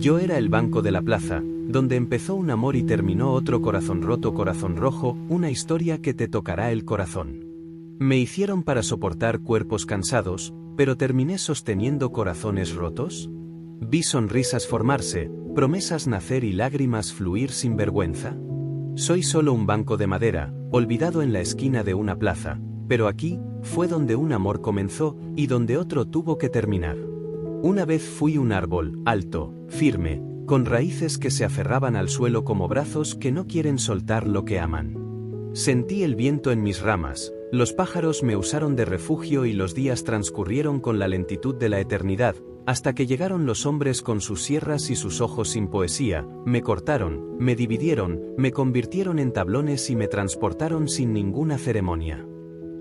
Yo era el banco de la plaza, donde empezó un amor y terminó otro corazón roto, corazón rojo, una historia que te tocará el corazón. Me hicieron para soportar cuerpos cansados, pero terminé sosteniendo corazones rotos. Vi sonrisas formarse, promesas nacer y lágrimas fluir sin vergüenza. Soy solo un banco de madera, olvidado en la esquina de una plaza, pero aquí fue donde un amor comenzó y donde otro tuvo que terminar. Una vez fui un árbol, alto, firme, con raíces que se aferraban al suelo como brazos que no quieren soltar lo que aman. Sentí el viento en mis ramas, los pájaros me usaron de refugio y los días transcurrieron con la lentitud de la eternidad, hasta que llegaron los hombres con sus sierras y sus ojos sin poesía, me cortaron, me dividieron, me convirtieron en tablones y me transportaron sin ninguna ceremonia.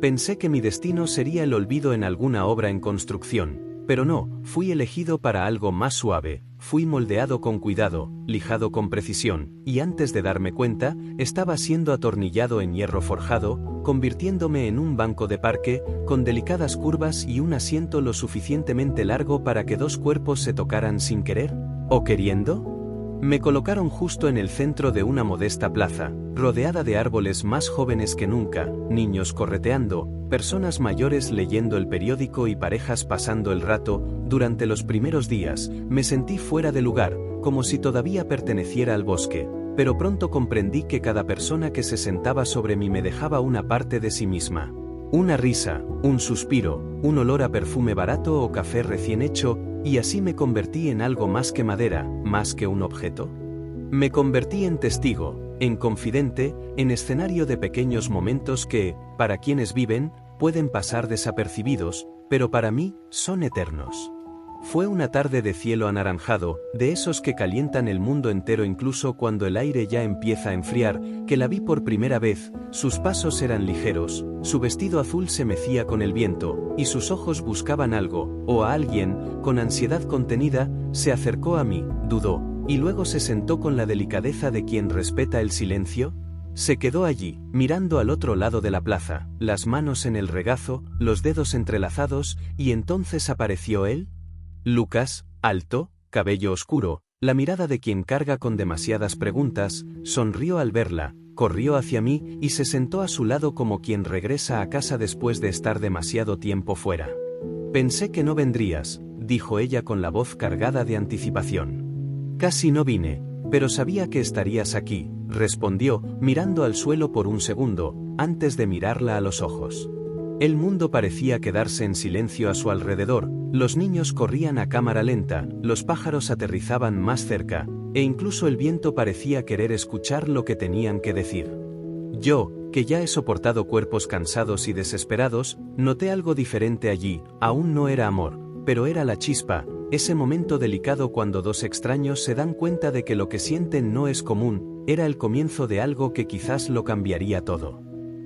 Pensé que mi destino sería el olvido en alguna obra en construcción. Pero no, fui elegido para algo más suave, fui moldeado con cuidado, lijado con precisión, y antes de darme cuenta, estaba siendo atornillado en hierro forjado, convirtiéndome en un banco de parque, con delicadas curvas y un asiento lo suficientemente largo para que dos cuerpos se tocaran sin querer, o queriendo. Me colocaron justo en el centro de una modesta plaza, rodeada de árboles más jóvenes que nunca, niños correteando, personas mayores leyendo el periódico y parejas pasando el rato. Durante los primeros días, me sentí fuera de lugar, como si todavía perteneciera al bosque, pero pronto comprendí que cada persona que se sentaba sobre mí me dejaba una parte de sí misma. Una risa, un suspiro, un olor a perfume barato o café recién hecho, y así me convertí en algo más que madera, más que un objeto. Me convertí en testigo, en confidente, en escenario de pequeños momentos que, para quienes viven, pueden pasar desapercibidos, pero para mí, son eternos. Fue una tarde de cielo anaranjado, de esos que calientan el mundo entero incluso cuando el aire ya empieza a enfriar, que la vi por primera vez. Sus pasos eran ligeros, su vestido azul se mecía con el viento, y sus ojos buscaban algo, o a alguien. Con ansiedad contenida, se acercó a mí, dudó, y luego se sentó con la delicadeza de quien respeta el silencio. Se quedó allí, mirando al otro lado de la plaza, las manos en el regazo, los dedos entrelazados, y entonces apareció él. Lucas, alto, cabello oscuro, la mirada de quien carga con demasiadas preguntas, sonrió al verla, corrió hacia mí y se sentó a su lado como quien regresa a casa después de estar demasiado tiempo fuera. Pensé que no vendrías, dijo ella con la voz cargada de anticipación. Casi no vine, pero sabía que estarías aquí, respondió, mirando al suelo por un segundo, antes de mirarla a los ojos. El mundo parecía quedarse en silencio a su alrededor, los niños corrían a cámara lenta, los pájaros aterrizaban más cerca, e incluso el viento parecía querer escuchar lo que tenían que decir. Yo, que ya he soportado cuerpos cansados y desesperados, noté algo diferente allí. Aún no era amor, pero era la chispa, ese momento delicado cuando dos extraños se dan cuenta de que lo que sienten no es común. Era el comienzo de algo que quizás lo cambiaría todo.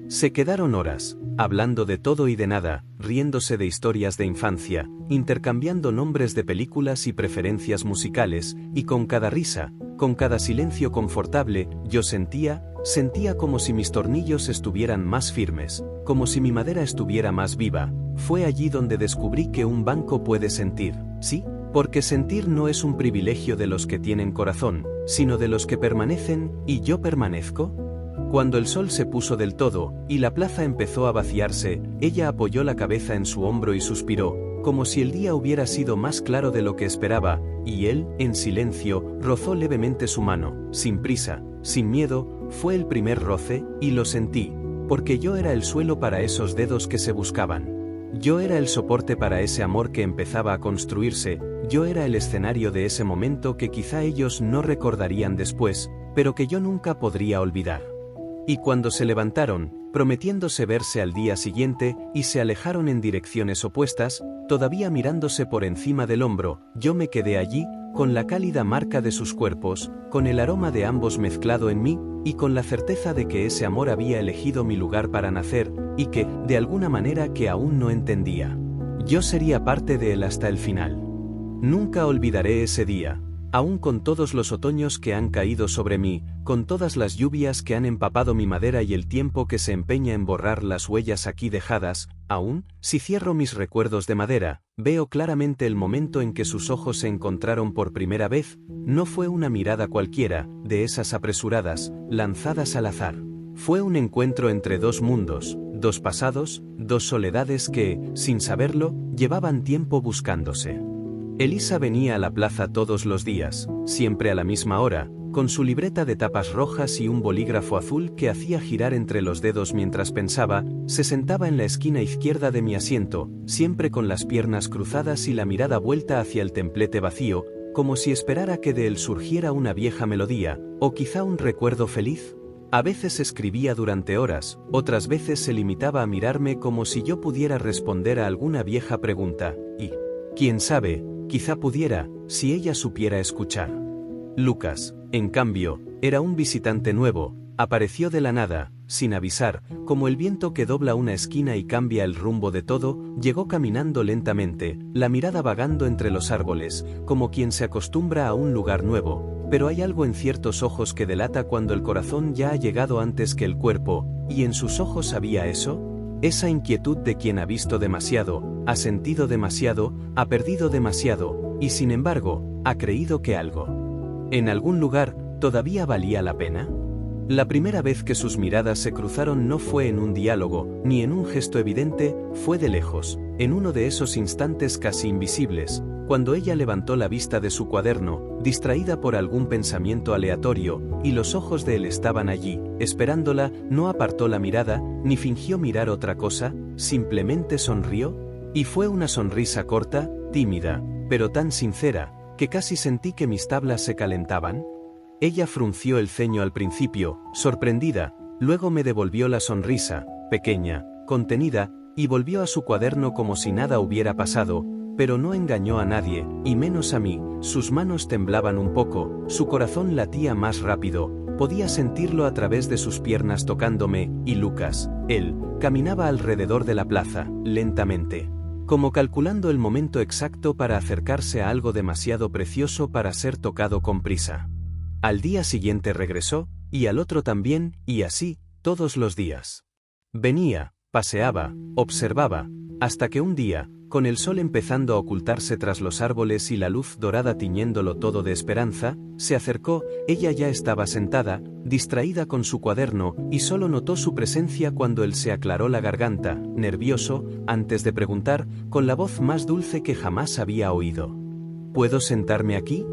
Se quedaron horas, hablando de todo y de nada, riéndose de historias de infancia, intercambiando nombres de películas y preferencias musicales, y con cada risa, con cada silencio confortable, yo sentía como si mis tornillos estuvieran más firmes, como si mi madera estuviera más viva. Fue allí donde descubrí que un banco puede sentir, ¿sí? Porque sentir no es un privilegio de los que tienen corazón, sino de los que permanecen. ¿Y yo permanezco? Cuando el sol se puso del todo, y la plaza empezó a vaciarse, ella apoyó la cabeza en su hombro y suspiró, como si el día hubiera sido más claro de lo que esperaba, y él, en silencio, rozó levemente su mano, sin prisa, sin miedo. Fue el primer roce, y lo sentí, porque yo era el suelo para esos dedos que se buscaban. Yo era el soporte para ese amor que empezaba a construirse, yo era el escenario de ese momento que quizá ellos no recordarían después, pero que yo nunca podría olvidar. Y cuando se levantaron, prometiéndose verse al día siguiente, y se alejaron en direcciones opuestas, todavía mirándose por encima del hombro, yo me quedé allí, con la cálida marca de sus cuerpos, con el aroma de ambos mezclado en mí, y con la certeza de que ese amor había elegido mi lugar para nacer, y que, de alguna manera que aún no entendía, yo sería parte de él hasta el final. Nunca olvidaré ese día. Aún con todos los otoños que han caído sobre mí, con todas las lluvias que han empapado mi madera y el tiempo que se empeña en borrar las huellas aquí dejadas, Aún, si cierro mis recuerdos de madera, veo claramente el momento en que sus ojos se encontraron por primera vez. No fue una mirada cualquiera, de esas apresuradas, lanzadas al azar. Fue un encuentro entre dos mundos, dos pasados, dos soledades que, sin saberlo, llevaban tiempo buscándose. Elisa venía a la plaza todos los días, siempre a la misma hora, con su libreta de tapas rojas y un bolígrafo azul que hacía girar entre los dedos mientras pensaba. Se sentaba en la esquina izquierda de mi asiento, siempre con las piernas cruzadas y la mirada vuelta hacia el templete vacío, como si esperara que de él surgiera una vieja melodía, o quizá un recuerdo feliz. A veces escribía durante horas, otras veces se limitaba a mirarme como si yo pudiera responder a alguna vieja pregunta, y, quién sabe, quizá pudiera, si ella supiera escuchar. Lucas, en cambio, era un visitante nuevo, apareció de la nada, sin avisar, como el viento que dobla una esquina y cambia el rumbo de todo. Llegó caminando lentamente, la mirada vagando entre los árboles, como quien se acostumbra a un lugar nuevo, pero hay algo en ciertos ojos que delata cuando el corazón ya ha llegado antes que el cuerpo, y en sus ojos había eso, esa inquietud de quien ha visto demasiado, ha sentido demasiado, ha perdido demasiado, y sin embargo, ha creído que algo, en algún lugar, todavía valía la pena. La primera vez que sus miradas se cruzaron no fue en un diálogo, ni en un gesto evidente, fue de lejos, en uno de esos instantes casi invisibles, cuando ella levantó la vista de su cuaderno, distraída por algún pensamiento aleatorio, y los ojos de él estaban allí, esperándola. No apartó la mirada, ni fingió mirar otra cosa, simplemente sonrió, y fue una sonrisa corta, tímida, pero tan sincera, que casi sentí que mis tablas se calentaban. Ella frunció el ceño al principio, sorprendida, luego me devolvió la sonrisa, pequeña, contenida, y volvió a su cuaderno como si nada hubiera pasado, pero no engañó a nadie, y menos a mí. Sus manos temblaban un poco, su corazón latía más rápido, podía sentirlo a través de sus piernas tocándome, y Lucas, él, caminaba alrededor de la plaza, lentamente, como calculando el momento exacto para acercarse a algo demasiado precioso para ser tocado con prisa. Al día siguiente regresó, y al otro también, y así, todos los días. Venía, paseaba, observaba, hasta que un día, con el sol empezando a ocultarse tras los árboles y la luz dorada tiñéndolo todo de esperanza, se acercó. Ella ya estaba sentada, distraída con su cuaderno, y solo notó su presencia cuando él se aclaró la garganta, nervioso, antes de preguntar, con la voz más dulce que jamás había oído. ¿Puedo sentarme aquí?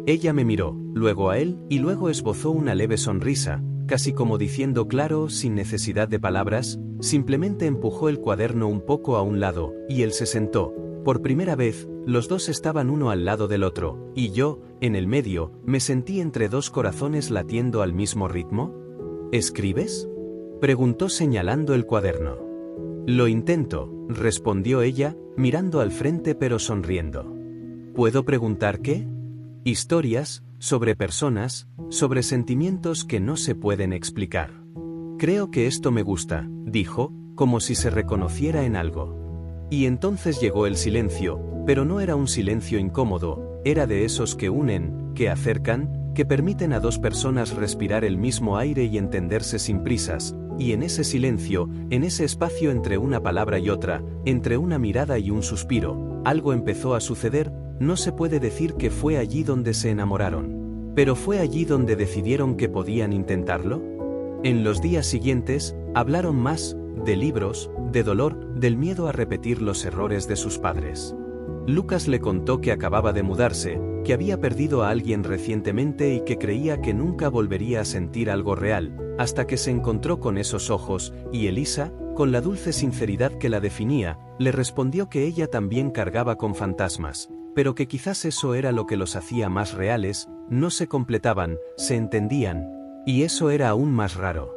Ella me miró, luego a él, y luego esbozó una leve sonrisa, casi como diciendo claro, sin necesidad de palabras. Simplemente empujó el cuaderno un poco a un lado, y él se sentó. Por primera vez, los dos estaban uno al lado del otro, y yo, en el medio, me sentí entre dos corazones latiendo al mismo ritmo. ¿Escribes?, preguntó señalando el cuaderno. Lo intento, respondió ella, mirando al frente pero sonriendo. ¿Puedo preguntar qué? Historias, sobre personas, sobre sentimientos que no se pueden explicar. Creo que esto me gusta, dijo, como si se reconociera en algo. Y entonces llegó el silencio, pero no era un silencio incómodo, era de esos que unen, que acercan, que permiten a dos personas respirar el mismo aire y entenderse sin prisas. Y en ese silencio, en ese espacio entre una palabra y otra, entre una mirada y un suspiro, algo empezó a suceder. No se puede decir que fue allí donde se enamoraron, pero fue allí donde decidieron que podían intentarlo. En los días siguientes, hablaron más, de libros, de dolor, del miedo a repetir los errores de sus padres. Lucas le contó que acababa de mudarse, que había perdido a alguien recientemente y que creía que nunca volvería a sentir algo real, hasta que se encontró con esos ojos, y Elisa, con la dulce sinceridad que la definía, le respondió que ella también cargaba con fantasmas, pero que quizás eso era lo que los hacía más reales. No se completaban, se entendían, y eso era aún más raro.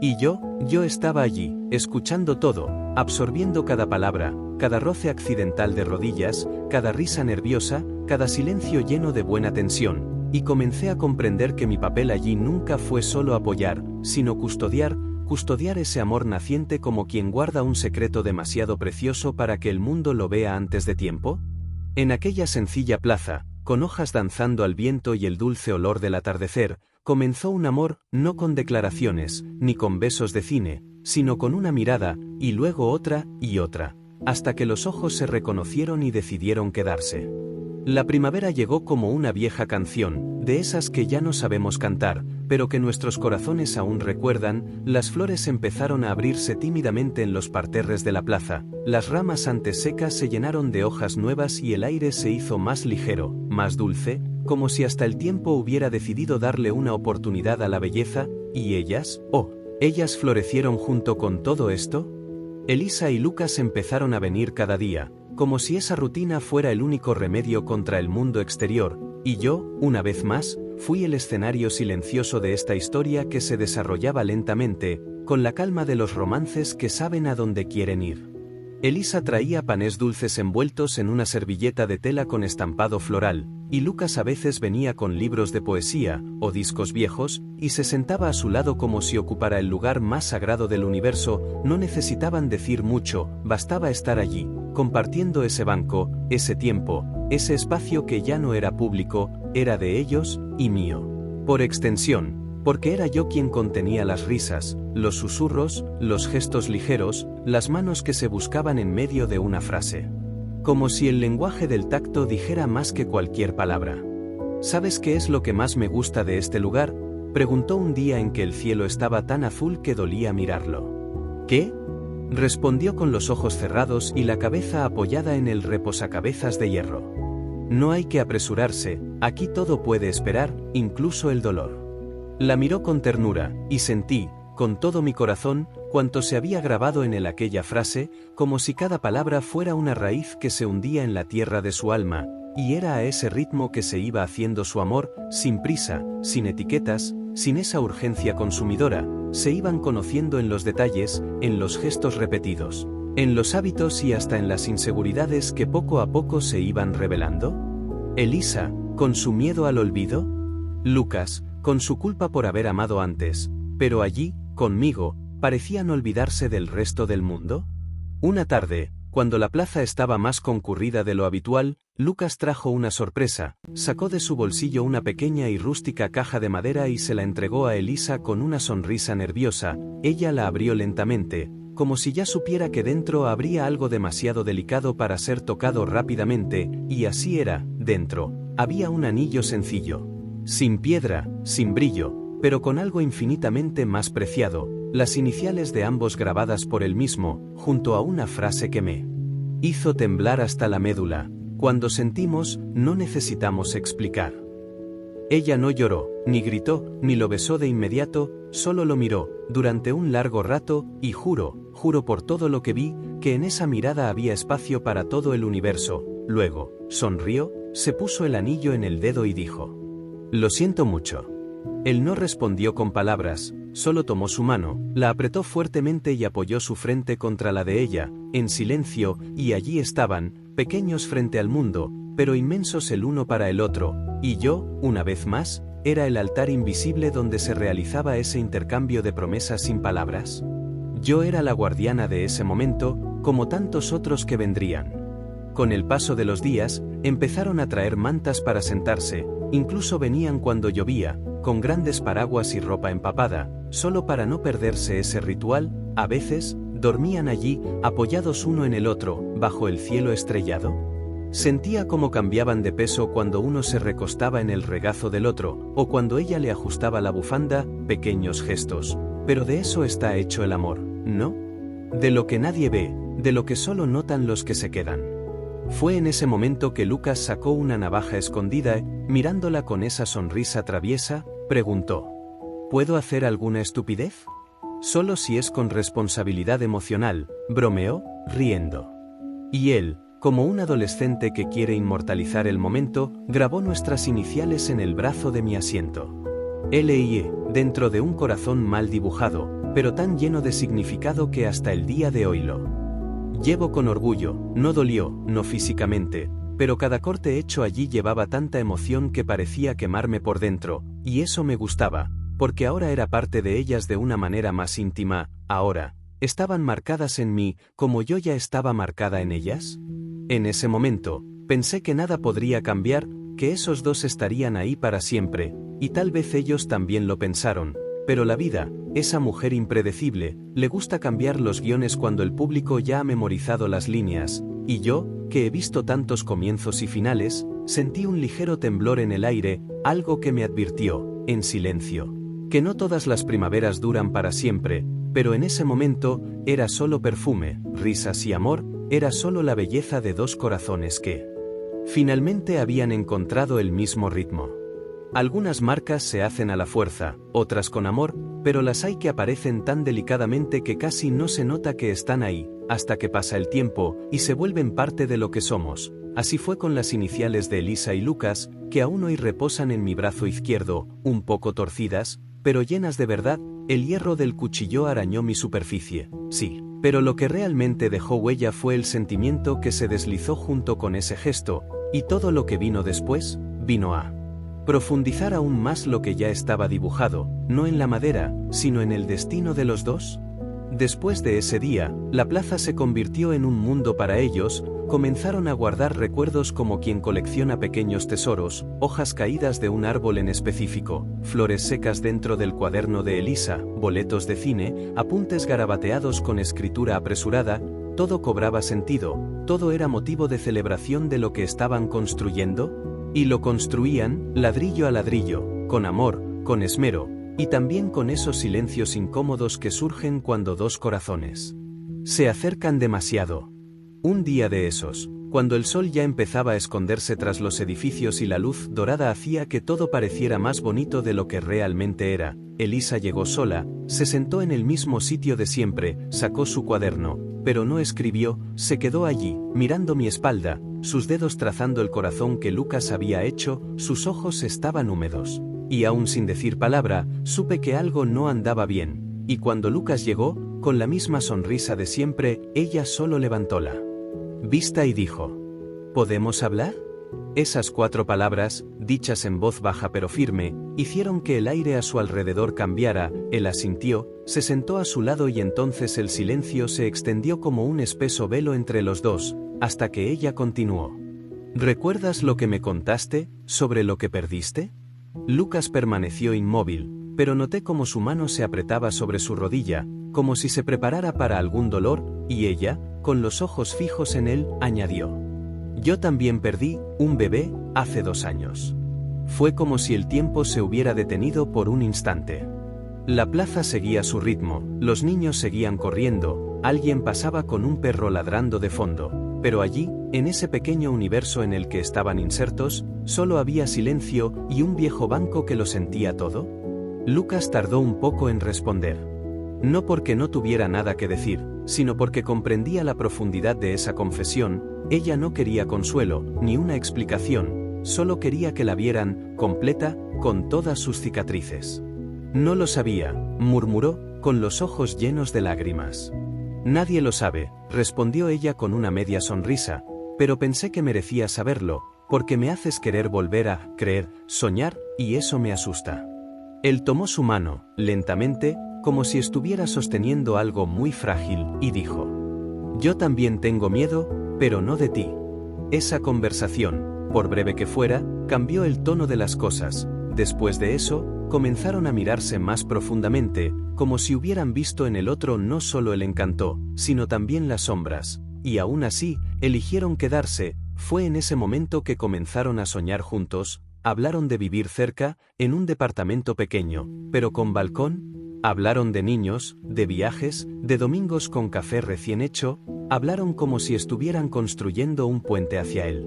Y yo estaba allí, escuchando todo, absorbiendo cada palabra, cada roce accidental de rodillas, cada risa nerviosa, cada silencio lleno de buena tensión, y comencé a comprender que mi papel allí nunca fue solo apoyar, sino custodiar ese amor naciente como quien guarda un secreto demasiado precioso para que el mundo lo vea antes de tiempo. En aquella sencilla plaza, con hojas danzando al viento y el dulce olor del atardecer, comenzó un amor, no con declaraciones, ni con besos de cine, sino con una mirada, y luego otra, y otra, hasta que los ojos se reconocieron y decidieron quedarse. La primavera llegó como una vieja canción, de esas que ya no sabemos cantar, pero que nuestros corazones aún recuerdan. Las flores empezaron a abrirse tímidamente en los parterres de la plaza, las ramas antes secas se llenaron de hojas nuevas y el aire se hizo más ligero, más dulce, como si hasta el tiempo hubiera decidido darle una oportunidad a la belleza. ¿Y ellas? ¿Ellas florecieron junto con todo esto? Elisa y Lucas empezaron a venir cada día, como si esa rutina fuera el único remedio contra el mundo exterior, y yo, una vez más, fui el escenario silencioso de esta historia que se desarrollaba lentamente, con la calma de los romances que saben a dónde quieren ir. Elisa traía panes dulces envueltos en una servilleta de tela con estampado floral, y Lucas a veces venía con libros de poesía, o discos viejos, y se sentaba a su lado como si ocupara el lugar más sagrado del universo. No necesitaban decir mucho, bastaba estar allí, compartiendo ese banco, ese tiempo, ese espacio que ya no era público, era de ellos, y mío. Por extensión, porque era yo quien contenía las risas, los susurros, los gestos ligeros, las manos que se buscaban en medio de una frase. Como si el lenguaje del tacto dijera más que cualquier palabra. ¿Sabes qué es lo que más me gusta de este lugar?, preguntó un día en que el cielo estaba tan azul que dolía mirarlo. ¿Qué?, respondió con los ojos cerrados y la cabeza apoyada en el reposacabezas de hierro. No hay que apresurarse, aquí todo puede esperar, incluso el dolor. La miró con ternura, y sentí, con todo mi corazón, cuanto se había grabado en él aquella frase, como si cada palabra fuera una raíz que se hundía en la tierra de su alma, y era a ese ritmo que se iba haciendo su amor, sin prisa, sin etiquetas, sin esa urgencia consumidora, se iban conociendo en los detalles, en los gestos repetidos, en los hábitos y hasta en las inseguridades que poco a poco se iban revelando. Elisa, con su miedo al olvido. Lucas, con su culpa por haber amado antes, pero allí, conmigo, parecían olvidarse del resto del mundo. Una tarde, cuando la plaza estaba más concurrida de lo habitual, Lucas trajo una sorpresa, sacó de su bolsillo una pequeña y rústica caja de madera y se la entregó a Elisa con una sonrisa nerviosa. Ella la abrió lentamente, como si ya supiera que dentro habría algo demasiado delicado para ser tocado rápidamente, y así era. Dentro había un anillo sencillo, sin piedra, sin brillo, pero con algo infinitamente más preciado, las iniciales de ambos grabadas por él mismo, junto a una frase que me hizo temblar hasta la médula. Cuando sentimos, no necesitamos explicar. Ella no lloró, ni gritó, ni lo besó de inmediato, solo lo miró, durante un largo rato, y juro por todo lo que vi, que en esa mirada había espacio para todo el universo. Luego, sonrió, se puso el anillo en el dedo y dijo: «Lo siento mucho». Él no respondió con palabras, solo tomó su mano, la apretó fuertemente y apoyó su frente contra la de ella, en silencio, y allí estaban, pequeños frente al mundo, pero inmensos el uno para el otro, y yo, una vez más, era el altar invisible donde se realizaba ese intercambio de promesas sin palabras. Yo era la guardiana de ese momento, como tantos otros que vendrían. Con el paso de los días, empezaron a traer mantas para sentarse, incluso venían cuando llovía, con grandes paraguas y ropa empapada, solo para no perderse ese ritual. A veces, dormían allí, apoyados uno en el otro, bajo el cielo estrellado. Sentía cómo cambiaban de peso cuando uno se recostaba en el regazo del otro, o cuando ella le ajustaba la bufanda. Pequeños gestos. Pero de eso está hecho el amor, ¿no? De lo que nadie ve, de lo que solo notan los que se quedan. Fue en ese momento que Lucas sacó una navaja escondida, mirándola con esa sonrisa traviesa, preguntó: ¿Puedo hacer alguna estupidez? Solo si es con responsabilidad emocional, bromeó, riendo. Y él, como un adolescente que quiere inmortalizar el momento, grabó nuestras iniciales en el brazo de mi asiento. L.I.E., dentro de un corazón mal dibujado, pero tan lleno de significado que hasta el día de hoy lo llevo con orgullo. No dolió, no físicamente, pero cada corte hecho allí llevaba tanta emoción que parecía quemarme por dentro, y eso me gustaba, porque ahora era parte de ellas de una manera más íntima. Ahora, estaban marcadas en mí, como yo ya estaba marcada en ellas. En ese momento, pensé que nada podría cambiar, que esos dos estarían ahí para siempre, y tal vez ellos también lo pensaron, Pero la vida, esa mujer impredecible, le gusta cambiar los guiones cuando el público ya ha memorizado las líneas, y yo, que he visto tantos comienzos y finales, sentí un ligero temblor en el aire, algo que me advirtió, en silencio, que no todas las primaveras duran para siempre, pero en ese momento, era solo perfume, risas y amor, era solo la belleza de dos corazones que finalmente habían encontrado el mismo ritmo. Algunas marcas se hacen a la fuerza, otras con amor, pero las hay que aparecen tan delicadamente que casi no se nota que están ahí, hasta que pasa el tiempo, y se vuelven parte de lo que somos. Así fue con las iniciales de Elisa y Lucas, que aún hoy reposan en mi brazo izquierdo, un poco torcidas, pero llenas de verdad. El hierro del cuchillo arañó mi superficie, sí, pero lo que realmente dejó huella fue el sentimiento que se deslizó junto con ese gesto, y todo lo que vino después, vino a profundizar aún más lo que ya estaba dibujado, no en la madera, sino en el destino de los dos. Después de ese día, la plaza se convirtió en un mundo para ellos. Comenzaron a guardar recuerdos como quien colecciona pequeños tesoros, hojas caídas de un árbol en específico, flores secas dentro del cuaderno de Elisa, boletos de cine, apuntes garabateados con escritura apresurada. Todo cobraba sentido, todo era motivo de celebración de lo que estaban construyendo. Y lo construían, ladrillo a ladrillo, con amor, con esmero, y también con esos silencios incómodos que surgen cuando dos corazones se acercan demasiado. Un día de esos, cuando el sol ya empezaba a esconderse tras los edificios y la luz dorada hacía que todo pareciera más bonito de lo que realmente era, Elisa llegó sola, se sentó en el mismo sitio de siempre, sacó su cuaderno, pero no escribió, se quedó allí, mirando mi espalda, sus dedos trazando el corazón que Lucas había hecho, sus ojos estaban húmedos. Y aún sin decir palabra, supe que algo no andaba bien, y cuando Lucas llegó, con la misma sonrisa de siempre, ella solo levantó la vista y dijo: ¿Podemos hablar? Esas 4 palabras, dichas en voz baja pero firme, hicieron que el aire a su alrededor cambiara. Él asintió, se sentó a su lado y entonces el silencio se extendió como un espeso velo entre los dos, hasta que ella continuó. ¿Recuerdas lo que me contaste, sobre lo que perdiste? Lucas permaneció inmóvil, pero noté cómo su mano se apretaba sobre su rodilla, como si se preparara para algún dolor, y ella, con los ojos fijos en él, añadió: Yo también perdí un bebé hace 2 años. Fue como si el tiempo se hubiera detenido por un instante. La plaza seguía su ritmo, los niños seguían corriendo, alguien pasaba con un perro ladrando de fondo, pero allí, en ese pequeño universo en el que estaban insertos, solo había silencio y un viejo banco que lo sentía todo. Lucas tardó un poco en responder. No porque no tuviera nada que decir, sino porque comprendía la profundidad de esa confesión. Ella no quería consuelo, ni una explicación, solo quería que la vieran, completa, con todas sus cicatrices. No lo sabía, murmuró, con los ojos llenos de lágrimas. Nadie lo sabe, respondió ella con una media sonrisa, pero pensé que merecía saberlo, porque me haces querer volver a creer, soñar, y eso me asusta. Él tomó su mano, lentamente, como si estuviera sosteniendo algo muy frágil, y dijo: Yo también tengo miedo, pero no de ti. Esa conversación, por breve que fuera, cambió el tono de las cosas. Después de eso, comenzaron a mirarse más profundamente, como si hubieran visto en el otro no solo el encanto, sino también las sombras, y aún así, eligieron quedarse. Fue en ese momento que comenzaron a soñar juntos, hablaron de vivir cerca, en un departamento pequeño, pero con balcón. Hablaron de niños, de viajes, de domingos con café recién hecho, hablaron como si estuvieran construyendo un puente hacia el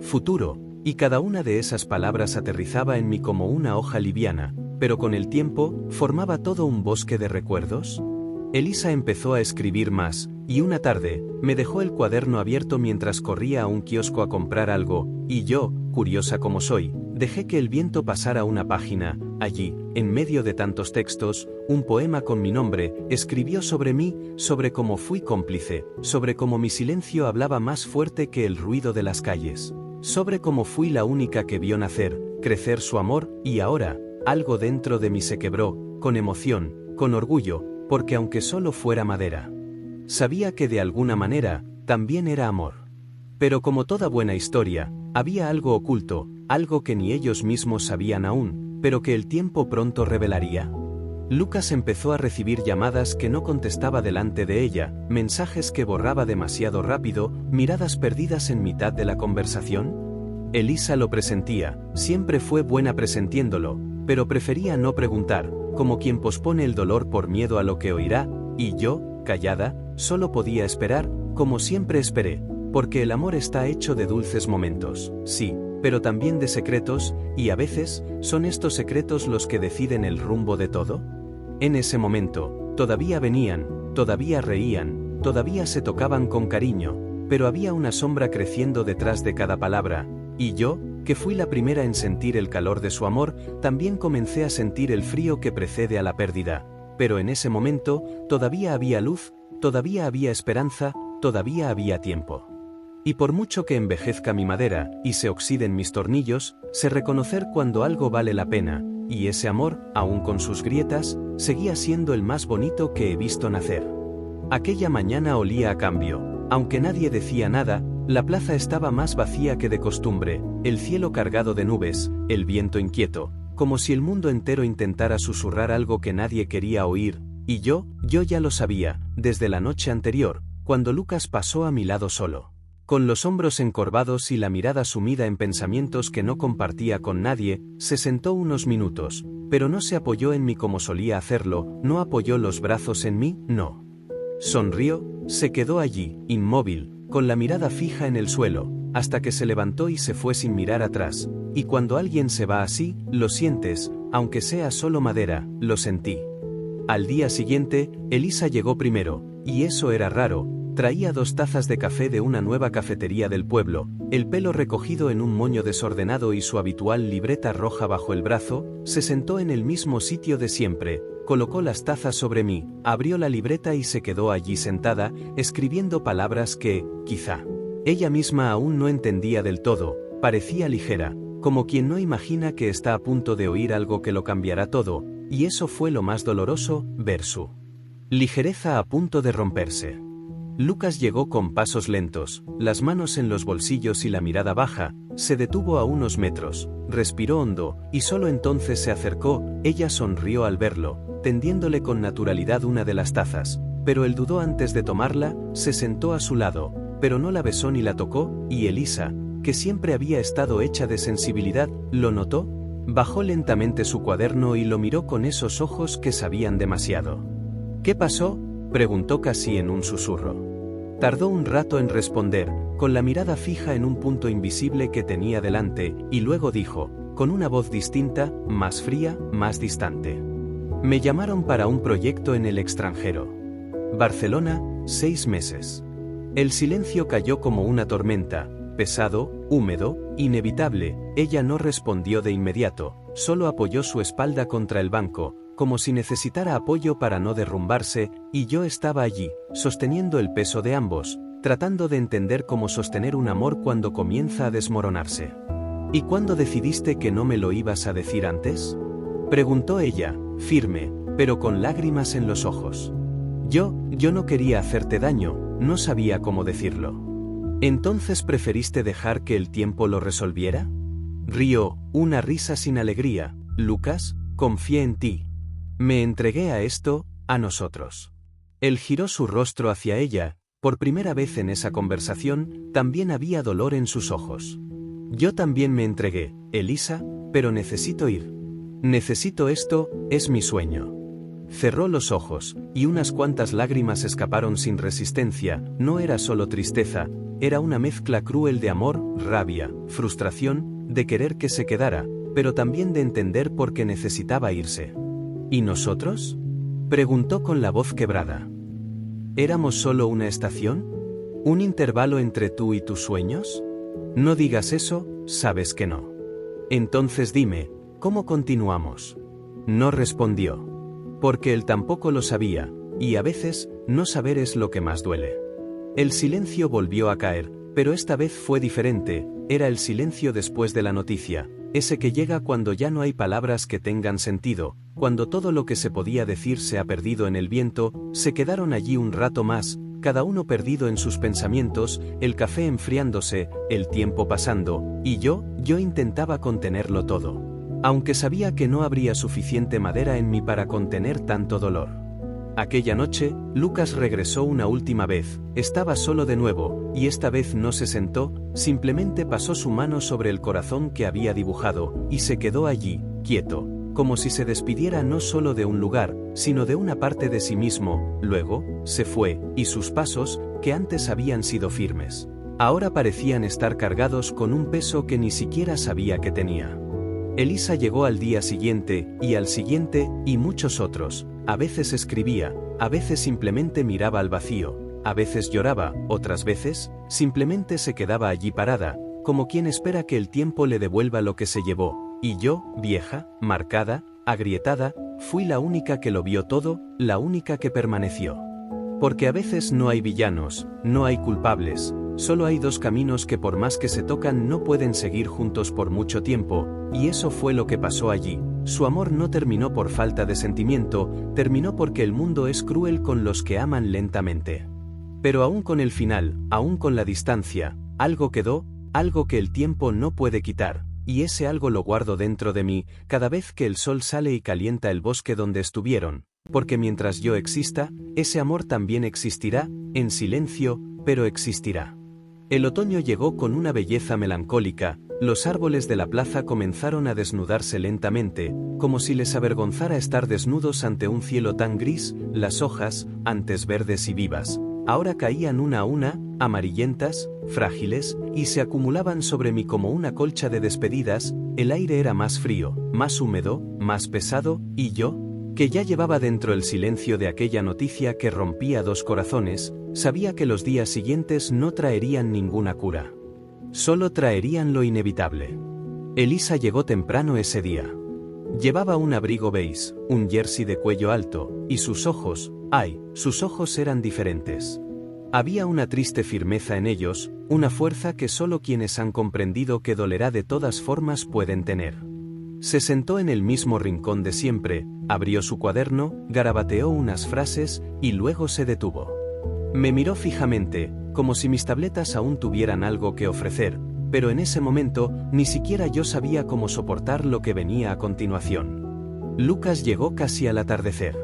futuro, y cada una de esas palabras aterrizaba en mí como una hoja liviana, pero con el tiempo, formaba todo un bosque de recuerdos. Elisa empezó a escribir más, y una tarde, me dejó el cuaderno abierto mientras corría a un kiosco a comprar algo, y yo, curiosa como soy, dejé que el viento pasara una página. Allí, en medio de tantos textos, un poema con mi nombre, escribió sobre mí, sobre cómo fui cómplice, sobre cómo mi silencio hablaba más fuerte que el ruido de las calles, sobre cómo fui la única que vio nacer, crecer su amor, y ahora, algo dentro de mí se quebró, con emoción, con orgullo, porque aunque solo fuera madera, sabía que de alguna manera, también era amor. Pero como toda buena historia, había algo oculto, algo que ni ellos mismos sabían aún, pero que el tiempo pronto revelaría. Lucas empezó a recibir llamadas que no contestaba delante de ella, mensajes que borraba demasiado rápido, miradas perdidas en mitad de la conversación. Elisa lo presentía, siempre fue buena presentiéndolo, pero prefería no preguntar, como quien pospone el dolor por miedo a lo que oirá, y yo, callada, solo podía esperar, como siempre esperé, porque el amor está hecho de dulces momentos, sí, pero también de secretos, y a veces, ¿son estos secretos los que deciden el rumbo de todo? En ese momento, todavía venían, todavía reían, todavía se tocaban con cariño, pero había una sombra creciendo detrás de cada palabra, y yo, que fui la primera en sentir el calor de su amor, también comencé a sentir el frío que precede a la pérdida, pero en ese momento, todavía había luz, todavía había esperanza, todavía había tiempo. Y por mucho que envejezca mi madera, y se oxiden mis tornillos, sé reconocer cuando algo vale la pena, y ese amor, aún con sus grietas, seguía siendo el más bonito que he visto nacer. Aquella mañana olía a cambio, aunque nadie decía nada, la plaza estaba más vacía que de costumbre, el cielo cargado de nubes, el viento inquieto, como si el mundo entero intentara susurrar algo que nadie quería oír, y yo ya lo sabía, desde la noche anterior, cuando Lucas pasó a mi lado solo. Con los hombros encorvados y la mirada sumida en pensamientos que no compartía con nadie, se sentó unos minutos, pero no se apoyó en mí como solía hacerlo, no apoyó los brazos en mí, no. Sonrió, se quedó allí, inmóvil, con la mirada fija en el suelo, hasta que se levantó y se fue sin mirar atrás, y cuando alguien se va así, lo sientes, aunque sea solo madera, lo sentí. Al día siguiente, Elisa llegó primero, y eso era raro. Traía 2 tazas de café de una nueva cafetería del pueblo, el pelo recogido en un moño desordenado y su habitual libreta roja bajo el brazo, se sentó en el mismo sitio de siempre, colocó las tazas sobre mí, abrió la libreta y se quedó allí sentada, escribiendo palabras que, quizá, ella misma aún no entendía del todo, parecía ligera, como quien no imagina que está a punto de oír algo que lo cambiará todo, y eso fue lo más doloroso, ver su ligereza a punto de romperse. Lucas llegó con pasos lentos, las manos en los bolsillos y la mirada baja, se detuvo a unos metros, respiró hondo, y solo entonces se acercó, ella sonrió al verlo, tendiéndole con naturalidad una de las tazas, pero él dudó antes de tomarla, se sentó a su lado, pero no la besó ni la tocó, y Elisa, que siempre había estado hecha de sensibilidad, lo notó, bajó lentamente su cuaderno y lo miró con esos ojos que sabían demasiado. ¿Qué pasó?, preguntó casi en un susurro. Tardó un rato en responder, con la mirada fija en un punto invisible que tenía delante, y luego dijo, con una voz distinta, más fría, más distante. Me llamaron para un proyecto en el extranjero. Barcelona, 6 meses. El silencio cayó como una tormenta, pesado, húmedo, inevitable. Ella no respondió de inmediato, solo apoyó su espalda contra el banco, como si necesitara apoyo para no derrumbarse, y yo estaba allí, sosteniendo el peso de ambos, tratando de entender cómo sostener un amor cuando comienza a desmoronarse. ¿Y cuándo decidiste que no me lo ibas a decir antes?, preguntó ella, firme, pero con lágrimas en los ojos. Yo no quería hacerte daño, no sabía cómo decirlo. ¿Entonces preferiste dejar que el tiempo lo resolviera? Rió, una risa sin alegría. Lucas, confié en ti. Me entregué a esto, a nosotros. Él giró su rostro hacia ella, por primera vez en esa conversación, también había dolor en sus ojos. Yo también me entregué, Elisa, pero necesito ir. Necesito esto, es mi sueño. Cerró los ojos, y unas cuantas lágrimas escaparon sin resistencia, no era solo tristeza, era una mezcla cruel de amor, rabia, frustración, de querer que se quedara, pero también de entender por qué necesitaba irse. ¿Y nosotros?, preguntó con la voz quebrada. ¿Éramos solo una estación? ¿Un intervalo entre tú y tus sueños? No digas eso, sabes que no. Entonces dime, ¿cómo continuamos? No respondió. Porque él tampoco lo sabía, y a veces, no saber es lo que más duele. El silencio volvió a caer, pero esta vez fue diferente, era el silencio después de la noticia, ese que llega cuando ya no hay palabras que tengan sentido, cuando todo lo que se podía decir se ha perdido en el viento. Se quedaron allí un rato más, cada uno perdido en sus pensamientos, el café enfriándose, el tiempo pasando, y yo intentaba contenerlo todo. aunque sabía que no habría suficiente madera en mí para contener tanto dolor. Aquella noche, Lucas regresó una última vez, estaba solo de nuevo, y esta vez no se sentó, simplemente pasó su mano sobre el corazón que había dibujado, y se quedó allí, quieto, como si se despidiera no solo de un lugar, sino de una parte de sí mismo. Luego, se fue, y sus pasos, que antes habían sido firmes, ahora parecían estar cargados con un peso que ni siquiera sabía que tenía. Elisa llegó al día siguiente, y al siguiente, y muchos otros. A veces escribía, a veces simplemente miraba al vacío, a veces lloraba, otras veces, simplemente se quedaba allí parada, como quien espera que el tiempo le devuelva lo que se llevó, y yo, vieja, marcada, agrietada, fui la única que lo vio todo, la única que permaneció. Porque a veces no hay villanos, no hay culpables, solo hay dos caminos que por más que se tocan no pueden seguir juntos por mucho tiempo, y eso fue lo que pasó allí. Su amor no terminó por falta de sentimiento, terminó porque el mundo es cruel con los que aman lentamente. Pero aún con el final, aún con la distancia, algo quedó, algo que el tiempo no puede quitar, y ese algo lo guardo dentro de mí, cada vez que el sol sale y calienta el bosque donde estuvieron, porque mientras yo exista, ese amor también existirá, en silencio, pero existirá. El otoño llegó con una belleza melancólica, los árboles de la plaza comenzaron a desnudarse lentamente, como si les avergonzara estar desnudos ante un cielo tan gris, las hojas, antes verdes y vivas, ahora caían una a una, amarillentas, frágiles, y se acumulaban sobre mí como una colcha de despedidas. El aire era más frío, más húmedo, más pesado, y yo, que ya llevaba dentro el silencio de aquella noticia que rompía dos corazones, sabía que los días siguientes no traerían ninguna cura. Solo traerían lo inevitable. Elisa llegó temprano ese día. Llevaba un abrigo beige, un jersey de cuello alto, y sus ojos, sus ojos eran diferentes. Había una triste firmeza en ellos, una fuerza que solo quienes han comprendido que dolerá de todas formas pueden tener. Se sentó en el mismo rincón de siempre, abrió su cuaderno, garabateó unas frases, y luego se detuvo. Me miró fijamente, como si mis tabletas aún tuvieran algo que ofrecer, pero en ese momento, ni siquiera yo sabía cómo soportar lo que venía a continuación. Lucas llegó casi al atardecer.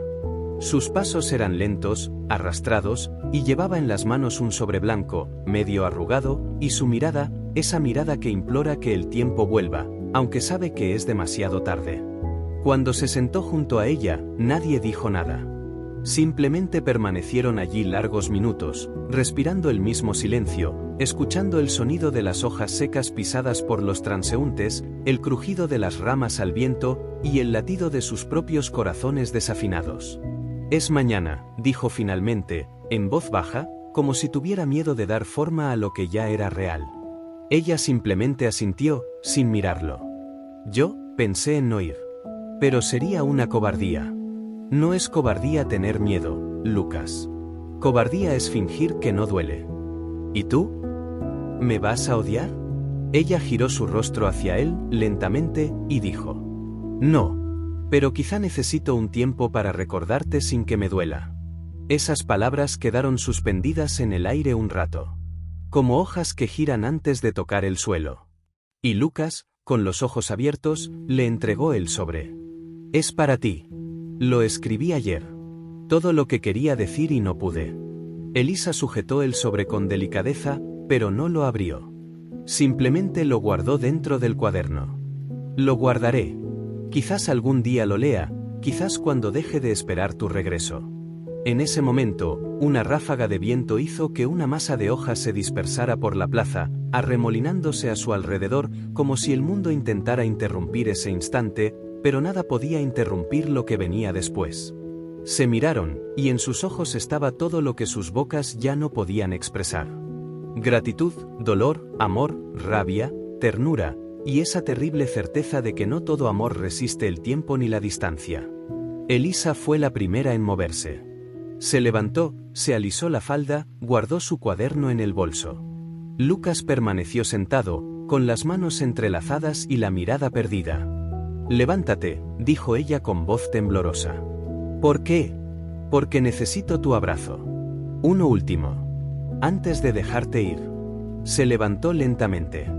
Sus pasos eran lentos, arrastrados, y llevaba en las manos un sobre blanco, medio arrugado, y su mirada, esa mirada que implora que el tiempo vuelva, aunque sabe que es demasiado tarde. Cuando se sentó junto a ella, nadie dijo nada. Simplemente permanecieron allí largos minutos, respirando el mismo silencio, escuchando el sonido de las hojas secas pisadas por los transeúntes, el crujido de las ramas al viento, y el latido de sus propios corazones desafinados. «Es mañana», dijo finalmente, en voz baja, como si tuviera miedo de dar forma a lo que ya era real. Ella simplemente asintió, sin mirarlo. Yo, pensé en no ir. Pero sería una cobardía. No es cobardía tener miedo, Lucas. Cobardía es fingir que no duele. ¿Y tú? ¿Me vas a odiar? Ella giró su rostro hacia él, lentamente, y dijo: «No. Pero quizá necesito un tiempo para recordarte sin que me duela». Esas palabras quedaron suspendidas en el aire un rato. Como hojas que giran antes de tocar el suelo. Y Lucas, con los ojos abiertos, le entregó el sobre. «Es para ti. Lo escribí ayer. Todo lo que quería decir y no pude». Elisa sujetó el sobre con delicadeza, pero no lo abrió. Simplemente lo guardó dentro del cuaderno. «Lo guardaré. Quizás algún día lo lea, quizás cuando deje de esperar tu regreso». En ese momento, una ráfaga de viento hizo que una masa de hojas se dispersara por la plaza, arremolinándose a su alrededor, como si el mundo intentara interrumpir ese instante, pero nada podía interrumpir lo que venía después. Se miraron, y en sus ojos estaba todo lo que sus bocas ya no podían expresar. Gratitud, dolor, amor, rabia, ternura, y esa terrible certeza de que no todo amor resiste el tiempo ni la distancia. Elisa fue la primera en moverse. Se levantó, se alisó la falda, guardó su cuaderno en el bolso. Lucas permaneció sentado, con las manos entrelazadas y la mirada perdida. «Levántate», dijo ella con voz temblorosa. «¿Por qué?» «Porque necesito tu abrazo. Uno último. Antes de dejarte ir». Se levantó lentamente.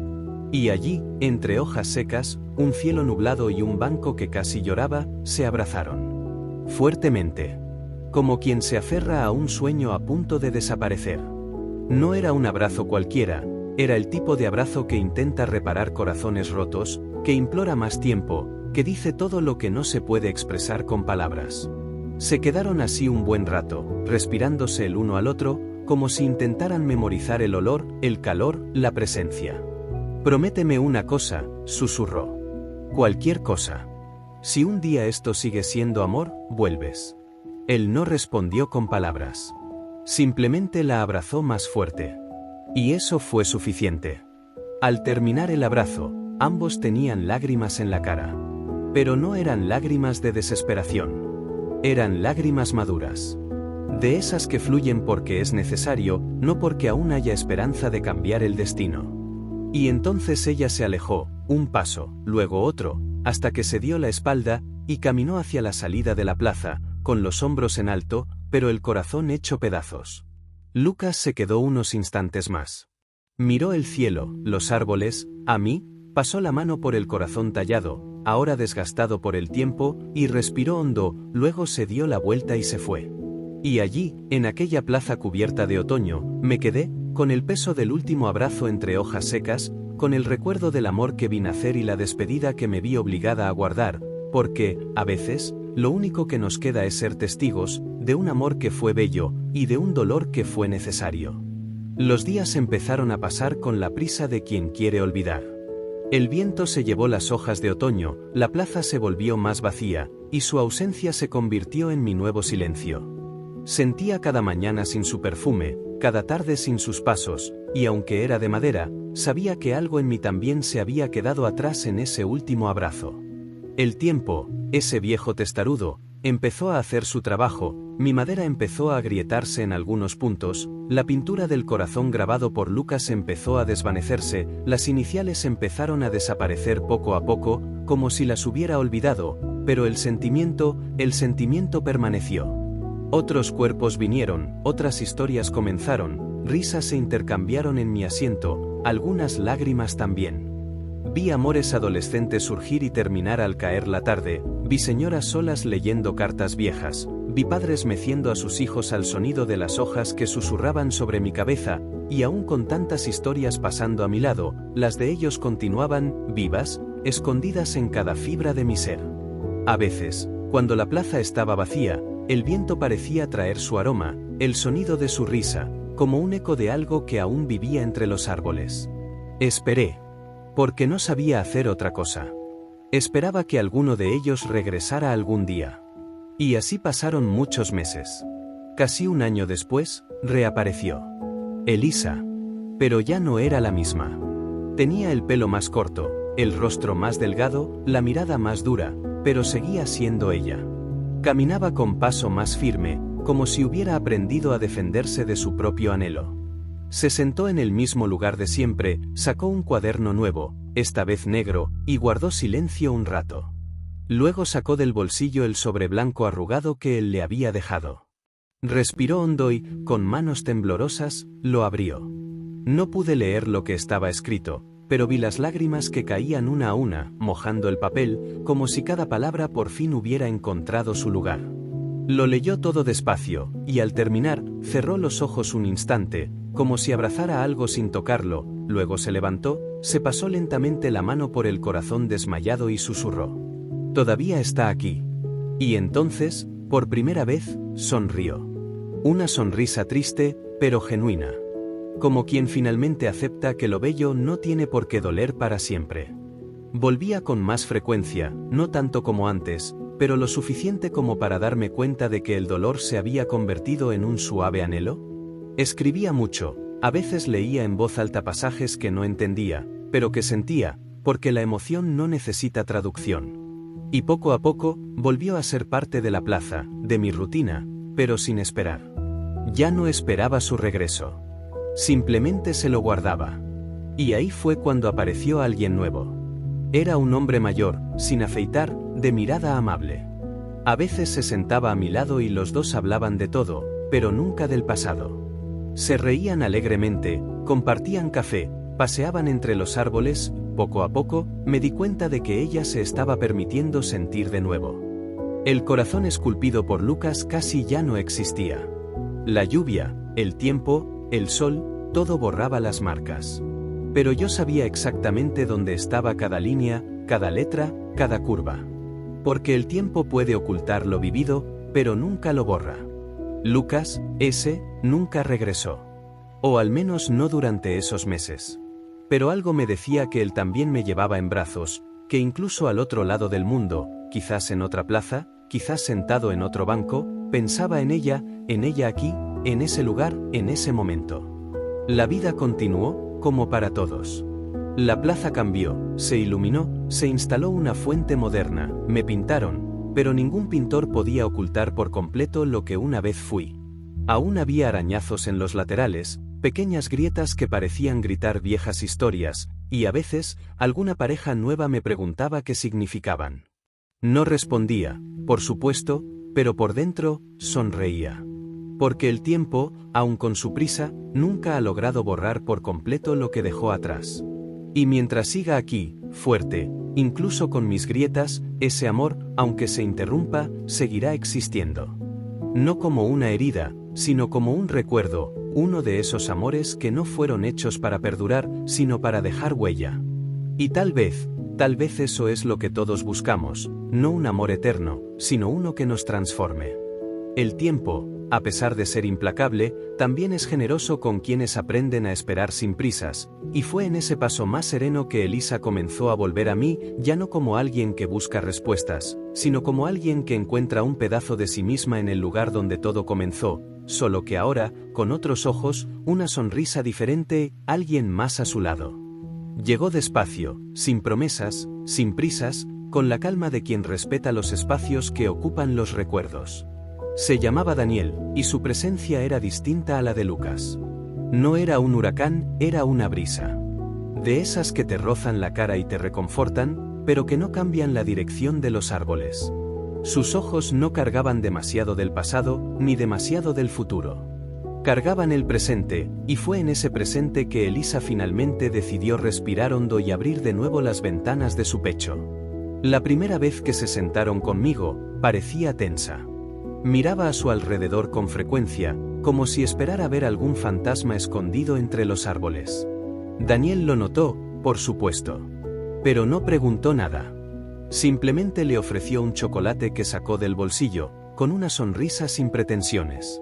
Y allí, entre hojas secas, un cielo nublado y un banco que casi lloraba, se abrazaron. Fuertemente. Como quien se aferra a un sueño a punto de desaparecer. No era un abrazo cualquiera, era el tipo de abrazo que intenta reparar corazones rotos, que implora más tiempo, que dice todo lo que no se puede expresar con palabras. Se quedaron así un buen rato, respirándose el uno al otro, como si intentaran memorizar el olor, el calor, la presencia. «Prométeme una cosa», susurró. «Cualquier cosa. Si un día esto sigue siendo amor, vuelves». Él no respondió con palabras. Simplemente la abrazó más fuerte. Y eso fue suficiente. Al terminar el abrazo, ambos tenían lágrimas en la cara. Pero no eran lágrimas de desesperación. Eran lágrimas maduras. De esas que fluyen porque es necesario, no porque aún haya esperanza de cambiar el destino. Y entonces ella se alejó, un paso, luego otro, hasta que se dio la espalda, y caminó hacia la salida de la plaza, con los hombros en alto, pero el corazón hecho pedazos. Lucas se quedó unos instantes más. Miró el cielo, los árboles, a mí, pasó la mano por el corazón tallado, ahora desgastado por el tiempo, y respiró hondo, luego se dio la vuelta y se fue. Y allí, en aquella plaza cubierta de otoño, me quedé, con el peso del último abrazo entre hojas secas, con el recuerdo del amor que vi nacer y la despedida que me vi obligada a guardar, porque, a veces, lo único que nos queda es ser testigos, de un amor que fue bello, y de un dolor que fue necesario. Los días empezaron a pasar con la prisa de quien quiere olvidar. El viento se llevó las hojas de otoño, la plaza se volvió más vacía, y su ausencia se convirtió en mi nuevo silencio. Sentía cada mañana sin su perfume, cada tarde sin sus pasos, y aunque era de madera, sabía que algo en mí también se había quedado atrás en ese último abrazo. El tiempo, ese viejo testarudo, empezó a hacer su trabajo, mi madera empezó a agrietarse en algunos puntos, la pintura del corazón grabado por Lucas empezó a desvanecerse, las iniciales empezaron a desaparecer poco a poco, como si las hubiera olvidado, pero el sentimiento permaneció. Otros cuerpos vinieron, otras historias comenzaron, risas se intercambiaron en mi asiento, algunas lágrimas también. Vi amores adolescentes surgir y terminar al caer la tarde, vi señoras solas leyendo cartas viejas, vi padres meciendo a sus hijos al sonido de las hojas que susurraban sobre mi cabeza, y aún con tantas historias pasando a mi lado, las de ellos continuaban, vivas, escondidas en cada fibra de mi ser. A veces, cuando la plaza estaba vacía, el viento parecía traer su aroma, el sonido de su risa, como un eco de algo que aún vivía entre los árboles. Esperé. Porque no sabía hacer otra cosa. Esperaba que alguno de ellos regresara algún día. Y así pasaron muchos meses. Casi un año después, reapareció. Elisa. Pero ya no era la misma. Tenía el pelo más corto, el rostro más delgado, la mirada más dura, pero seguía siendo ella. Caminaba con paso más firme, como si hubiera aprendido a defenderse de su propio anhelo. Se sentó en el mismo lugar de siempre, sacó un cuaderno nuevo, esta vez negro, y guardó silencio un rato. Luego sacó del bolsillo el sobre blanco arrugado que él le había dejado. Respiró hondo y, con manos temblorosas, lo abrió. No pude leer lo que estaba escrito, pero vi las lágrimas que caían una a una, mojando el papel, como si cada palabra por fin hubiera encontrado su lugar. Lo leyó todo despacio, y al terminar, cerró los ojos un instante, como si abrazara algo sin tocarlo, luego se levantó, se pasó lentamente la mano por el corazón desmayado y susurró. «Todavía está aquí». Y entonces, por primera vez, sonrió. Una sonrisa triste, pero genuina. Como quien finalmente acepta que lo bello no tiene por qué doler para siempre. Volvía con más frecuencia, no tanto como antes, pero lo suficiente como para darme cuenta de que el dolor se había convertido en un suave anhelo. Escribía mucho, a veces leía en voz alta pasajes que no entendía, pero que sentía, porque la emoción no necesita traducción. Y poco a poco, volvió a ser parte de la plaza, de mi rutina, pero sin esperar. Ya no esperaba su regreso. Simplemente se lo guardaba. Y ahí fue cuando apareció alguien nuevo. Era un hombre mayor, sin afeitar, de mirada amable. A veces se sentaba a mi lado y los dos hablaban de todo, pero nunca del pasado. Se reían alegremente, compartían café, paseaban entre los árboles, Poco a poco, me di cuenta de que ella se estaba permitiendo sentir de nuevo. El corazón esculpido por Lucas casi ya no existía. La lluvia, el tiempo, el sol, todo borraba las marcas. Pero yo sabía exactamente dónde estaba cada línea, cada letra, cada curva. Porque el tiempo puede ocultar lo vivido, pero nunca lo borra. Lucas, nunca regresó. O al menos no durante esos meses. Pero algo me decía que él también me llevaba en brazos, que incluso al otro lado del mundo, quizás en otra plaza, quizás sentado en otro banco, pensaba en ella aquí, en ese lugar, en ese momento. La vida continuó, como para todos. La plaza cambió, se iluminó, se instaló una fuente moderna, me pintaron, pero ningún pintor podía ocultar por completo lo que una vez fui. Aún había arañazos en los laterales, pequeñas grietas que parecían gritar viejas historias, y a veces, alguna pareja nueva me preguntaba qué significaban. No respondía, por supuesto, pero por dentro, sonreía. Porque el tiempo, aun con su prisa, nunca ha logrado borrar por completo lo que dejó atrás. Y mientras siga aquí, fuerte, incluso con mis grietas, ese amor, aunque se interrumpa, seguirá existiendo. No como una herida, sino como un recuerdo, uno de esos amores que no fueron hechos para perdurar, sino para dejar huella. Y tal vez eso es lo que todos buscamos, no un amor eterno, sino uno que nos transforme. El tiempo, a pesar de ser implacable, también es generoso con quienes aprenden a esperar sin prisas, y fue en ese paso más sereno que Elisa comenzó a volver a mí, ya no como alguien que busca respuestas, sino como alguien que encuentra un pedazo de sí misma en el lugar donde todo comenzó, solo que ahora, con otros ojos, una sonrisa diferente, alguien más a su lado. Llegó despacio, sin promesas, sin prisas, con la calma de quien respeta los espacios que ocupan los recuerdos. Se llamaba Daniel, y su presencia era distinta a la de Lucas. No era un huracán, era una brisa. De esas que te rozan la cara y te reconfortan, pero que no cambian la dirección de los árboles. Sus ojos no cargaban demasiado del pasado, ni demasiado del futuro. Cargaban el presente, y fue en ese presente que Elisa finalmente decidió respirar hondo y abrir de nuevo las ventanas de su pecho. La primera vez que se sentaron conmigo, parecía tensa. Miraba a su alrededor con frecuencia, como si esperara ver algún fantasma escondido entre los árboles. Daniel lo notó, por supuesto. Pero no preguntó nada. Simplemente le ofreció un chocolate que sacó del bolsillo, con una sonrisa sin pretensiones.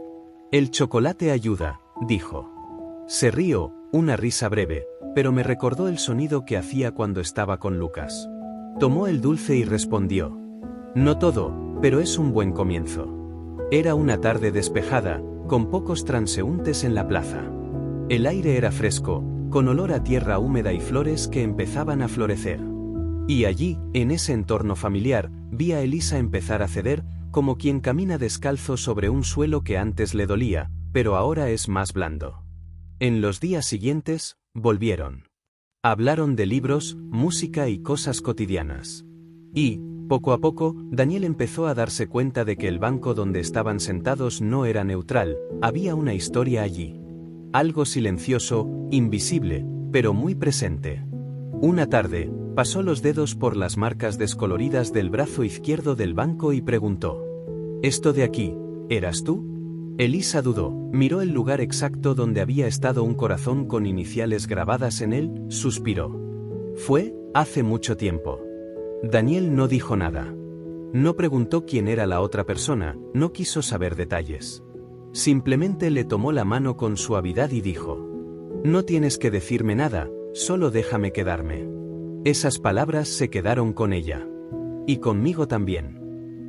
El chocolate ayuda, dijo. Se rió, una risa breve, pero me recordó el sonido que hacía cuando estaba con Lucas. Tomó el dulce y respondió. No todo, pero es un buen comienzo. Era una tarde despejada, con pocos transeúntes en la plaza. El aire era fresco, con olor a tierra húmeda y flores que empezaban a florecer. Y allí, en ese entorno familiar, vi a Elisa empezar a ceder, como quien camina descalzo sobre un suelo que antes le dolía, pero ahora es más blando. En los días siguientes, volvieron. Hablaron de libros, música y cosas cotidianas. Y, poco a poco, Daniel empezó a darse cuenta de que el banco donde estaban sentados no era neutral, había una historia allí. Algo silencioso, invisible, pero muy presente. Una tarde, pasó los dedos por las marcas descoloridas del brazo izquierdo del banco y preguntó. ¿Esto de aquí, eras tú? Elisa dudó, miró el lugar exacto donde había estado un corazón con iniciales grabadas en él, suspiró. Fue, hace mucho tiempo. Daniel no dijo nada. No preguntó quién era la otra persona, no quiso saber detalles. Simplemente le tomó la mano con suavidad y dijo. No tienes que decirme nada, solo déjame quedarme. Esas palabras se quedaron con ella. Y conmigo también.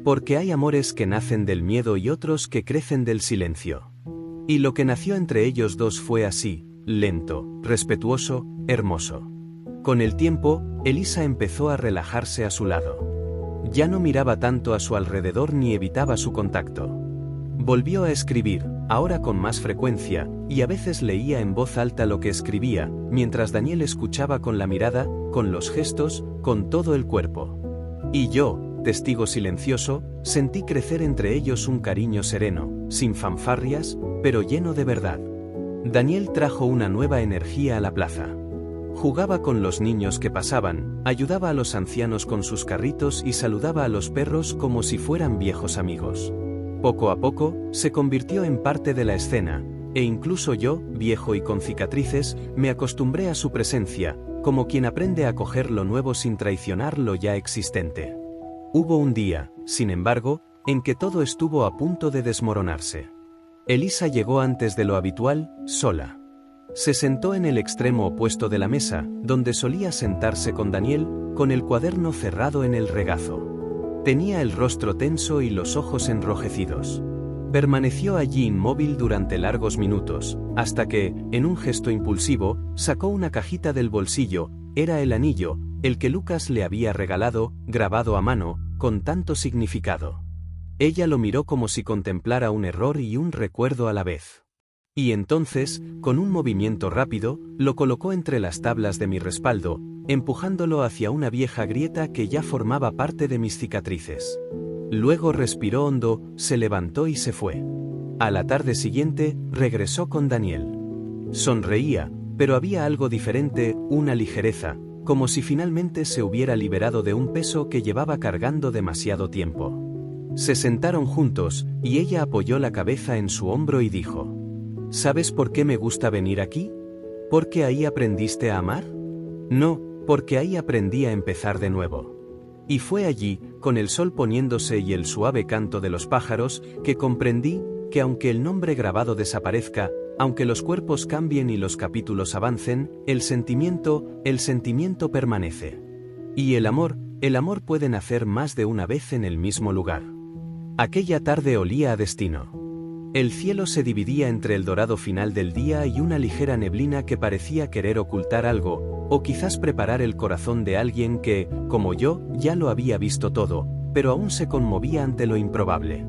Porque hay amores que nacen del miedo y otros que crecen del silencio. Y lo que nació entre ellos dos fue así, lento, respetuoso, hermoso. Con el tiempo, Elisa empezó a relajarse a su lado. Ya no miraba tanto a su alrededor ni evitaba su contacto. Volvió a escribir, ahora con más frecuencia, y a veces leía en voz alta lo que escribía, mientras Daniel escuchaba con la mirada, con los gestos, con todo el cuerpo. Y yo, testigo silencioso, sentí crecer entre ellos un cariño sereno, sin fanfarrias, pero lleno de verdad. Daniel trajo una nueva energía a la plaza. Jugaba con los niños que pasaban, ayudaba a los ancianos con sus carritos y saludaba a los perros como si fueran viejos amigos. Poco a poco, se convirtió en parte de la escena, e incluso yo, viejo y con cicatrices, me acostumbré a su presencia, como quien aprende a coger lo nuevo sin traicionar lo ya existente. Hubo un día, sin embargo, en que todo estuvo a punto de desmoronarse. Elisa llegó antes de lo habitual, sola. Se sentó en el extremo opuesto de la mesa, donde solía sentarse con Daniel, con el cuaderno cerrado en el regazo. Tenía el rostro tenso y los ojos enrojecidos. Permaneció allí inmóvil durante largos minutos, hasta que, en un gesto impulsivo, sacó una cajita del bolsillo. Era el anillo, el que Lucas le había regalado, grabado a mano, con tanto significado. Ella lo miró como si contemplara un error y un recuerdo a la vez. Y entonces, con un movimiento rápido, lo colocó entre las tablas de mi respaldo, empujándolo hacia una vieja grieta que ya formaba parte de mis cicatrices. Luego respiró hondo, se levantó y se fue. A la tarde siguiente, regresó con Daniel. Sonreía, pero había algo diferente, una ligereza, como si finalmente se hubiera liberado de un peso que llevaba cargando demasiado tiempo. Se sentaron juntos, y ella apoyó la cabeza en su hombro y dijo: ¿Sabes por qué me gusta venir aquí? ¿Porque ahí aprendiste a amar? No, porque ahí aprendí a empezar de nuevo. Y fue allí, con el sol poniéndose y el suave canto de los pájaros, que comprendí que aunque el nombre grabado desaparezca, aunque los cuerpos cambien y los capítulos avancen, el sentimiento permanece. Y el amor puede nacer más de una vez en el mismo lugar. Aquella tarde olía a destino. El cielo se dividía entre el dorado final del día y una ligera neblina que parecía querer ocultar algo, o quizás preparar el corazón de alguien que, como yo, ya lo había visto todo, pero aún se conmovía ante lo improbable.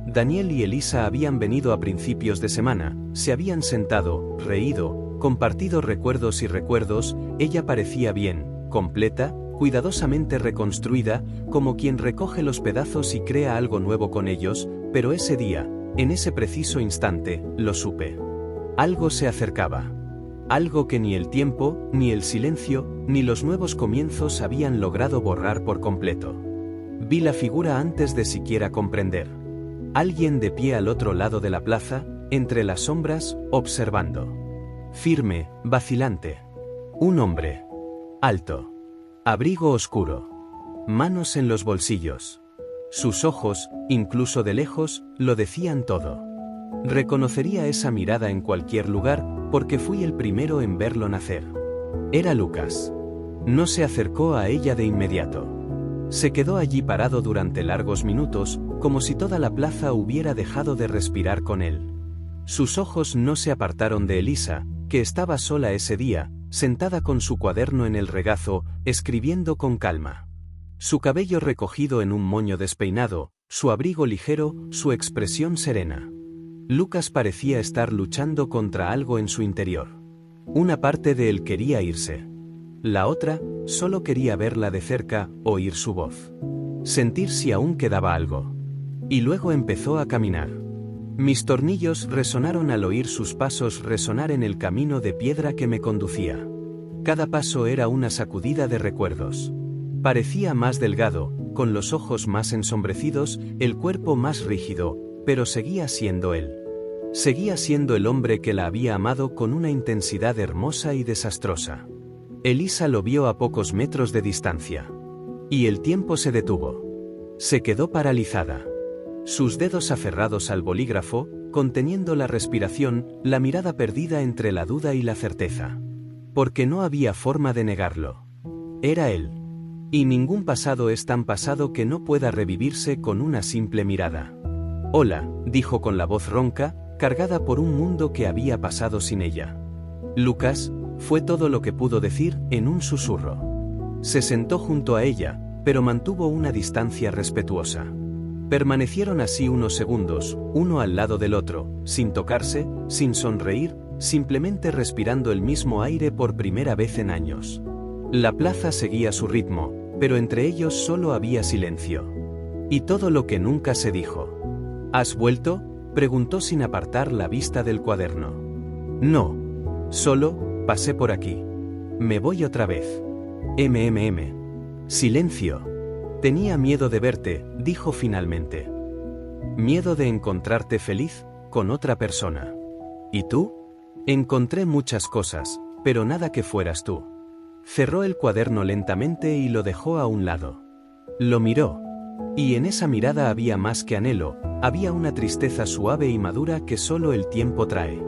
Daniel y Elisa habían venido a principios de semana, se habían sentado, reído, compartido recuerdos y recuerdos. Ella parecía bien, completa, cuidadosamente reconstruida, como quien recoge los pedazos y crea algo nuevo con ellos, pero ese día, en ese preciso instante, lo supe. Algo se acercaba. Algo que ni el tiempo, ni el silencio, ni los nuevos comienzos habían logrado borrar por completo. Vi la figura antes de siquiera comprender. Alguien de pie al otro lado de la plaza, entre las sombras, observando. Firme, vacilante. Un hombre. Alto. Abrigo oscuro. Manos en los bolsillos. Sus ojos, incluso de lejos, lo decían todo. Reconocería esa mirada en cualquier lugar, porque fui el primero en verlo nacer. Era Lucas. No se acercó a ella de inmediato. Se quedó allí parado durante largos minutos, como si toda la plaza hubiera dejado de respirar con él. Sus ojos no se apartaron de Elisa, que estaba sola ese día, sentada con su cuaderno en el regazo, escribiendo con calma. Su cabello recogido en un moño despeinado, su abrigo ligero, su expresión serena. Lucas parecía estar luchando contra algo en su interior. Una parte de él quería irse. La otra, solo quería verla de cerca, oír su voz. Sentir si aún quedaba algo. Y luego empezó a caminar. Mis tornillos resonaron al oír sus pasos resonar en el camino de piedra que me conducía. Cada paso era una sacudida de recuerdos. Parecía más delgado, con los ojos más ensombrecidos, el cuerpo más rígido, pero seguía siendo él. Seguía siendo el hombre que la había amado con una intensidad hermosa y desastrosa. Elisa lo vio a pocos metros de distancia. Y el tiempo se detuvo. Se quedó paralizada. Sus dedos aferrados al bolígrafo, conteniendo la respiración, la mirada perdida entre la duda y la certeza. Porque no había forma de negarlo. Era él. Y ningún pasado es tan pasado que no pueda revivirse con una simple mirada. Hola, dijo con la voz ronca, cargada por un mundo que había pasado sin ella. Lucas, fue todo lo que pudo decir, en un susurro. Se sentó junto a ella, pero mantuvo una distancia respetuosa. Permanecieron así unos segundos, uno al lado del otro, sin tocarse, sin sonreír, simplemente respirando el mismo aire por primera vez en años. La plaza seguía su ritmo, pero entre ellos solo había silencio. Y todo lo que nunca se dijo. ¿Has vuelto?, preguntó sin apartar la vista del cuaderno. No. Solo, pasé por aquí. Me voy otra vez. Silencio. Tenía miedo de verte, dijo finalmente. Miedo de encontrarte feliz, con otra persona. ¿Y tú? Encontré muchas cosas, pero nada que fueras tú. Cerró el cuaderno lentamente y lo dejó a un lado. Lo miró. Y en esa mirada había más que anhelo, había una tristeza suave y madura que solo el tiempo trae.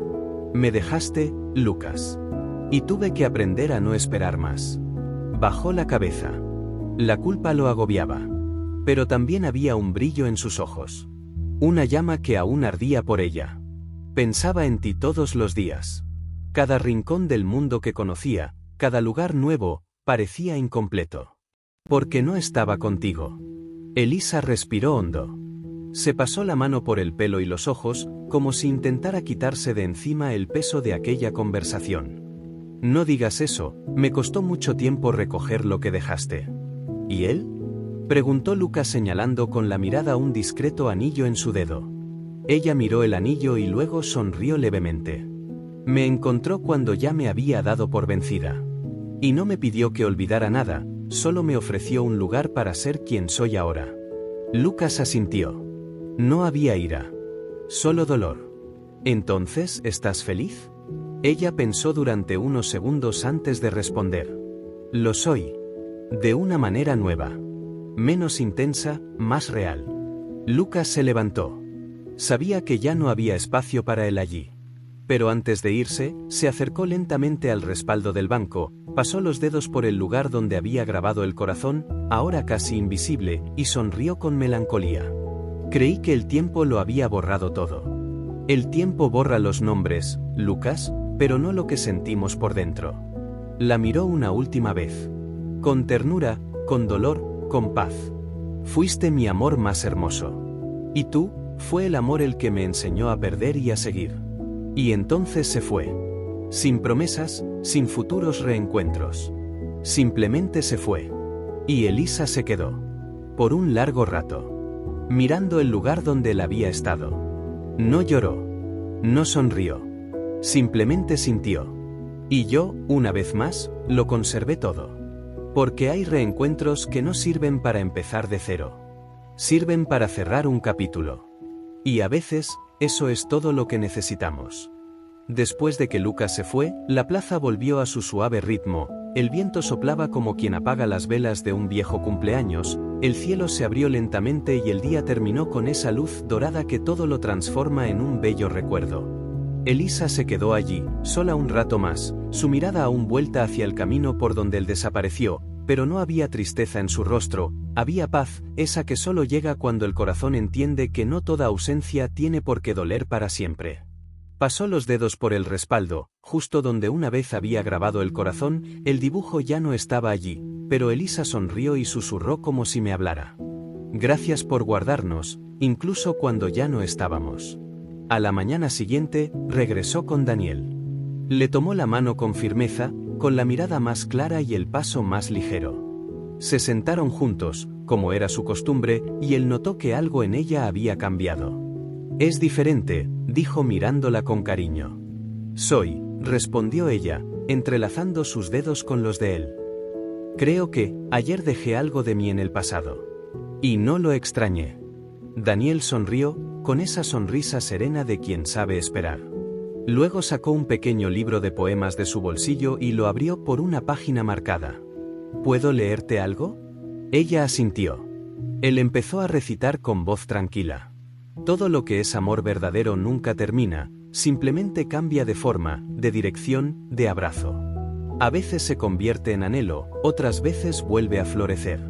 Me dejaste, Lucas. Y tuve que aprender a no esperar más. Bajó la cabeza. La culpa lo agobiaba. Pero también había un brillo en sus ojos. Una llama que aún ardía por ella. Pensaba en ti todos los días. Cada rincón del mundo que conocía, cada lugar nuevo, parecía incompleto. Porque no estaba contigo. Elisa respiró hondo. Se pasó la mano por el pelo y los ojos, como si intentara quitarse de encima el peso de aquella conversación. No digas eso, me costó mucho tiempo recoger lo que dejaste. ¿Y él? Preguntó Lucas señalando con la mirada un discreto anillo en su dedo. Ella miró el anillo y luego sonrió levemente. Me encontró cuando ya me había dado por vencida. Y no me pidió que olvidara nada, solo me ofreció un lugar para ser quien soy ahora. Lucas asintió. No había ira. Solo dolor. ¿Entonces estás feliz? Ella pensó durante unos segundos antes de responder. Lo soy. De una manera nueva. Menos intensa, más real. Lucas se levantó. Sabía que ya no había espacio para él allí. Pero antes de irse, se acercó lentamente al respaldo del banco, pasó los dedos por el lugar donde había grabado el corazón, ahora casi invisible, y sonrió con melancolía. Creí que el tiempo lo había borrado todo. El tiempo borra los nombres, Lucas, pero no lo que sentimos por dentro. La miró una última vez. Con ternura, con dolor, con paz. Fuiste mi amor más hermoso. Y tú, fue el amor el que me enseñó a perder y a seguir. Y entonces se fue. Sin promesas, sin futuros reencuentros. Simplemente se fue. Y Elisa se quedó. Por un largo rato. Mirando el lugar donde él había estado. No lloró. No sonrió. Simplemente sintió. Y yo, una vez más, lo conservé todo. Porque hay reencuentros que no sirven para empezar de cero. Sirven para cerrar un capítulo. Y a veces, eso es todo lo que necesitamos. Después de que Lucas se fue, la plaza volvió a su suave ritmo, el viento soplaba como quien apaga las velas de un viejo cumpleaños, el cielo se abrió lentamente y el día terminó con esa luz dorada que todo lo transforma en un bello recuerdo. Elisa se quedó allí, sola un rato más, su mirada aún vuelta hacia el camino por donde él desapareció, pero no había tristeza en su rostro, había paz, esa que solo llega cuando el corazón entiende que no toda ausencia tiene por qué doler para siempre. Pasó los dedos por el respaldo, justo donde una vez había grabado el corazón, el dibujo ya no estaba allí, pero Elisa sonrió y susurró como si me hablara. Gracias por guardarnos, incluso cuando ya no estábamos. A la mañana siguiente, regresó con Daniel. Le tomó la mano con firmeza, con la mirada más clara y el paso más ligero. Se sentaron juntos, como era su costumbre, y él notó que algo en ella había cambiado. Es diferente, dijo mirándola con cariño. Soy, respondió ella, entrelazando sus dedos con los de él. Creo que, ayer dejé algo de mí en el pasado. Y no lo extrañé. Daniel sonrió, con esa sonrisa serena de quien sabe esperar. Luego sacó un pequeño libro de poemas de su bolsillo y lo abrió por una página marcada. ¿Puedo leerte algo? Ella asintió. Él empezó a recitar con voz tranquila. Todo lo que es amor verdadero nunca termina, simplemente cambia de forma, de dirección, de abrazo. A veces se convierte en anhelo, otras veces vuelve a florecer.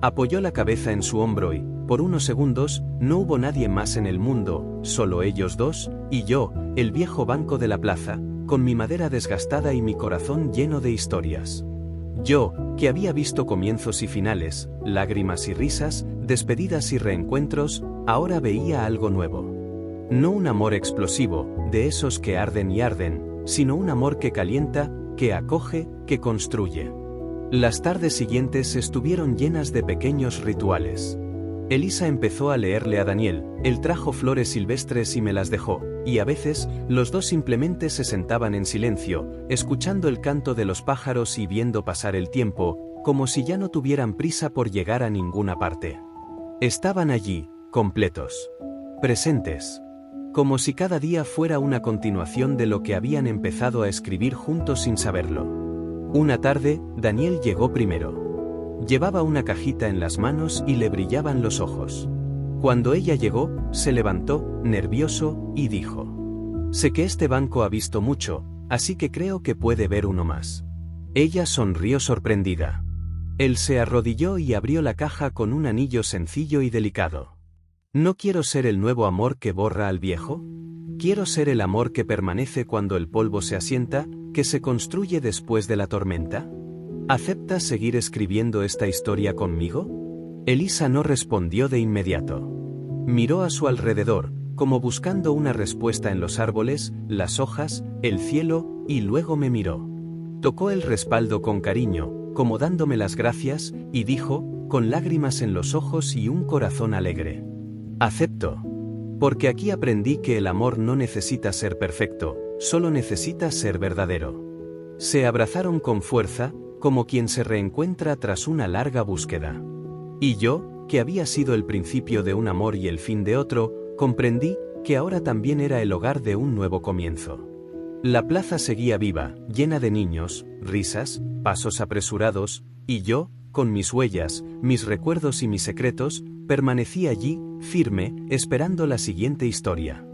Apoyó la cabeza en su hombro y, por unos segundos, no hubo nadie más en el mundo, solo ellos dos, y yo, el viejo banco de la plaza, con mi madera desgastada y mi corazón lleno de historias. Yo, que había visto comienzos y finales, lágrimas y risas, despedidas y reencuentros, ahora veía algo nuevo. No un amor explosivo, de esos que arden y arden, sino un amor que calienta, que acoge, que construye. Las tardes siguientes estuvieron llenas de pequeños rituales. Elisa empezó a leerle a Daniel, él trajo flores silvestres y me las dejó, y a veces, los dos simplemente se sentaban en silencio, escuchando el canto de los pájaros y viendo pasar el tiempo, como si ya no tuvieran prisa por llegar a ninguna parte. Estaban allí, completos. Presentes. Como si cada día fuera una continuación de lo que habían empezado a escribir juntos sin saberlo. Una tarde, Daniel llegó primero. Llevaba una cajita en las manos y le brillaban los ojos. Cuando ella llegó, se levantó, nervioso, y dijo: «Sé que este banco ha visto mucho, así que creo que puede ver uno más». Ella sonrió sorprendida. Él se arrodilló y abrió la caja con un anillo sencillo y delicado. «¿No quiero ser el nuevo amor que borra al viejo? Quiero ser el amor que permanece cuando el polvo se asienta, que se construye después de la tormenta. ¿Aceptas seguir escribiendo esta historia conmigo?». Elisa no respondió de inmediato. Miró a su alrededor, como buscando una respuesta en los árboles, las hojas, el cielo, y luego me miró. Tocó el respaldo con cariño, como dándome las gracias, y dijo, con lágrimas en los ojos y un corazón alegre: «Acepto. Porque aquí aprendí que el amor no necesita ser perfecto, solo necesita ser verdadero». Se abrazaron con fuerza, como quien se reencuentra tras una larga búsqueda. Y yo, que había sido el principio de un amor y el fin de otro, comprendí que ahora también era el hogar de un nuevo comienzo. La plaza seguía viva, llena de niños, risas, pasos apresurados, y yo, con mis huellas, mis recuerdos y mis secretos, permanecí allí, firme, esperando la siguiente historia.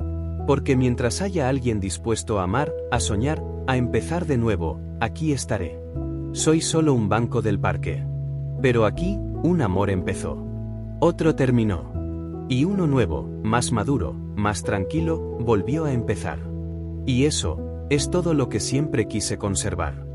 Porque mientras haya alguien dispuesto a amar, a soñar, a empezar de nuevo, aquí estaré. Soy solo un banco del parque. Pero aquí, un amor empezó. Otro terminó. Y uno nuevo, más maduro, más tranquilo, volvió a empezar. Y eso, es todo lo que siempre quise conservar.